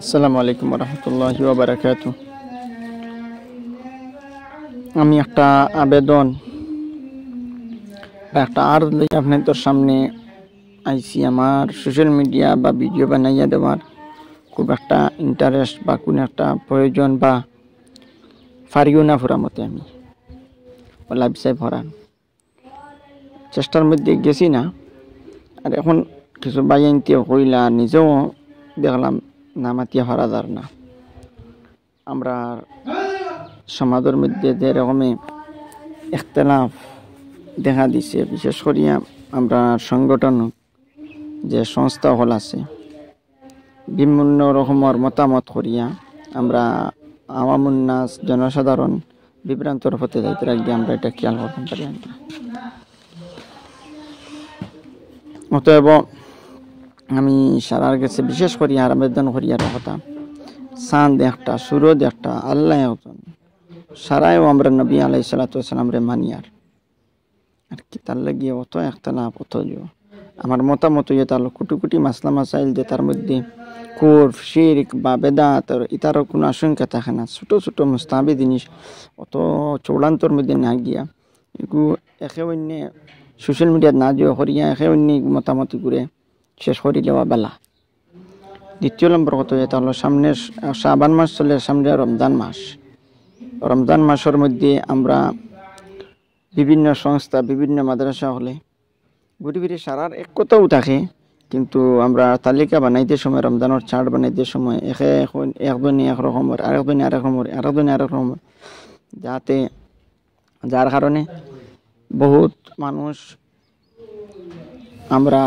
আসসালামু আলাইকুম রহমতুল্লাহি ওয়া বারাকাতুহু। আমি একটা আবেদন বা একটা আর্জ লই আপনাদের সামনে আইছি। আমার সোশ্যাল মিডিয়া বা ভিডিও বানাইয়া দেওয়ার খুব একটা ইন্টারেস্ট বা কোনো একটা প্রয়োজন বা ফারিও না ফুরা মতে আমি লাইফসাই ভরান চেষ্টার মধ্যে গেছি না। আর এখন কিছু বাইনতে হইলা নিজেও দেখলাম নামাতিয়া হারাদার না। আমরা সমাজের মধ্যে যে রকমে ইখতিলাফ দেখা দিছে, বিশেষ করিয়া আমরা সংগঠন যে সংস্থা হল আছে বিভিন্ন রকমের মতামত করিয়া আমরা আওয়ামুন্নাস জনসাধারণ বিভ্রান্তর হতে যাইতে রাখি আমরা এটা খেয়াল করতে পারি না। অতএব আমি সারার কাছে বিশেষ করি আর আবেদন করি আর কথা চাঁদ একটা সুরজ একটা আল্লাহ একজন সারাইও আমরা নবী আলাইহিস সালাতু ওয়াস সালাম রে মানি আর কি তার লাগিয়ে অত ইখতিলাফ অত আমার মতামত ইয়ে তার কোটি কোটি মাসলা মাসাইল যে তার মধ্যে কুফর শিরক বা বেদাত ইতার কোনো আশঙ্কা থাকে না। ছোট ছোট মুস্তাহাবি জিনিস অত চৌড়ান্তর মধ্যে না গিয়া এগু একে অন্য সোশ্যাল মিডিয়াত না যে করিয়া একে অন্য মতামত করে শেষ করি দেওয়া বেলা। দ্বিতীয় নম্বর কথা যেটা হলো সামনের শাবান মাস চলে, সামনে রমজান মাস। রমজান মাসের মধ্যে আমরা বিভিন্ন সংস্থা বিভিন্ন মাদ্রাসা হলে ঘুরে ফিরে সারার এক কথাও থাকে, কিন্তু আমরা তালিকা বানাইতে সময় রমজানের চার্ট বানাইতে সময় একজনে এক রকমের আরেকজনে আরেক রকমের আরেকজনে আরেক রকমের, যাতে যার কারণে বহুত মানুষ আমরা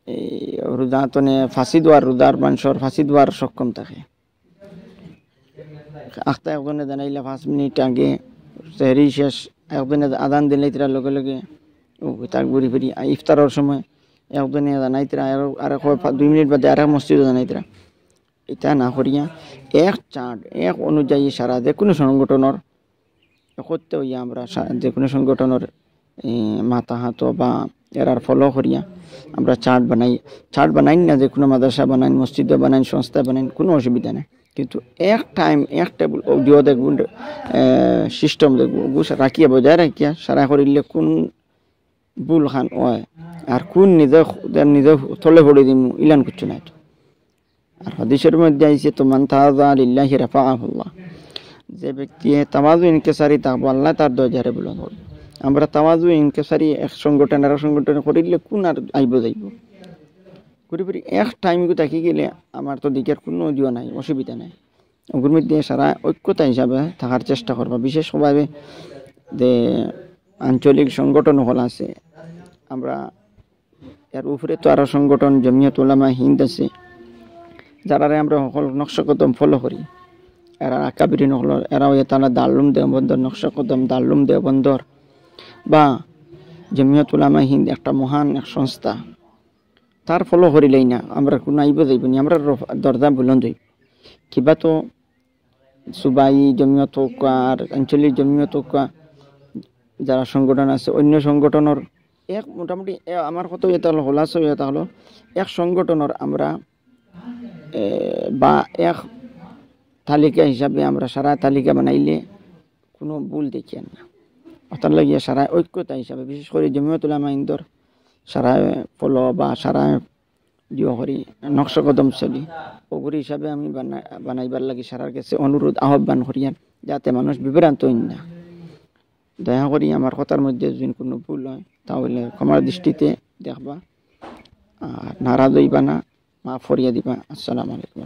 এই রোজাতনে ফাঁসি দেওয়ার রোজার মানুষের ফাঁসি দেওয়ার সক্ষম থাকে। আখতা একজনে জানাইলে 5 মিনিট আগে সেহরি শেষ, একজনে আদান দিলে তার লগে লগে তার ঘুরি ফিরি ইফতারের সময় একজনে জানাইতরা আর 2 মিনিট বাদে আর মসজিদে জানাইতরা। এটা না করিয়া এক চার্ট এক অনুযায়ী সারা যে কোনো সংগঠনের একত্রে হইয়া আমরা যে কোনো সংগঠনের মাতাহাত বা এরার ফলো করিয়া আমরা চার্ট বানাই না, যে কোনো মাদ্রাসা বানাই, মসজিদে বানাই, সংস্থা বানাই, কোনো অসুবিধা নেই। কিন্তু এক টাইম এক টেবিল অডিও দেখব, সিস্টেম দেখব রাখিয়া বজায় রাখিয়া সারা করিলে কোন ভুল খান হয় আর কোন নিজে থলে পড়ে দিম ইলান কিছু নাই। আর হাদিসের মধ্যে আইছে তো মান তাওয়াযা লিল্লাহি রাফাআহুল্লাহ, যে ব্যক্তি তাওয়াজু ইনকিসারি থাকবো আল্লাহ তার দরজারে বুলন্দ করবে। আমরা তাওয়াজু ইনকিসারি এক সংগঠন আর সংগঠন করিলে কোন আর আইব যাইব ঘুরে ফিরি এক টাইম থাকি গেলে আমার তো দিকের কোনো অডিও নাই, অসুবিধা নাই। ওগুলোর মধ্যে সারা ঐক্যতা হিসাবে থাকার চেষ্টা করবা। বিশেষভাবে যে আঞ্চলিক সংগঠন হল আছে, আমরা এর উপরে তো আরো সংগঠন জমিয়ত উলামা হিন্দ আছে, যারা আমরা সকল নকশা কদম ফলো করি। এরা আকাবিরিন হল, এরাও তারা দারুম দেওবন্দর নকশা কদম দারুম দেওবন্দর বা জমিয়ত উলামা হিন্দ একটা মহান এক সংস্থা, তার ফলো করিলেই না আমরা কোনো আইব যাইব নি, আমরা দরজা বুলন্দ হইব। কিবা তো সুবাই জমিয়ত হোক আর আঞ্চলিক জমিয়ত হোক যারা সংগঠন আছে অন্য সংগঠনের এক মোটামুটি আমার কত এটা হলো হলাস এটা হলো এক সংগঠনের আমরা বা এক তালিকা হিসাবে আমরা সারা তালিকা বানাইলে কোনো ভুল দেখি না। অতার লাগিয়ে সারা ঐক্যতা হিসাবে বিশেষ করে জমিয়ত উলামা হিন্দর সারা ফলো বা সারা জিও করি নকশা কদম চলি ওগুলি হিসাবে আমি বানাইবার লাগি সারার কাছে অনুরোধ আহ্বান করিয়ান, যাতে মানুষ বিভ্রান্ত হইন না। দয়া করি আমার কথার মধ্যে যদি কোনো ভুল হয় তাহলে ক্ষমার দৃষ্টিতে দেখবা আর নারাজ হইবা না, মাফ করিয়া দিবা। আসসালামু আলাইকুম।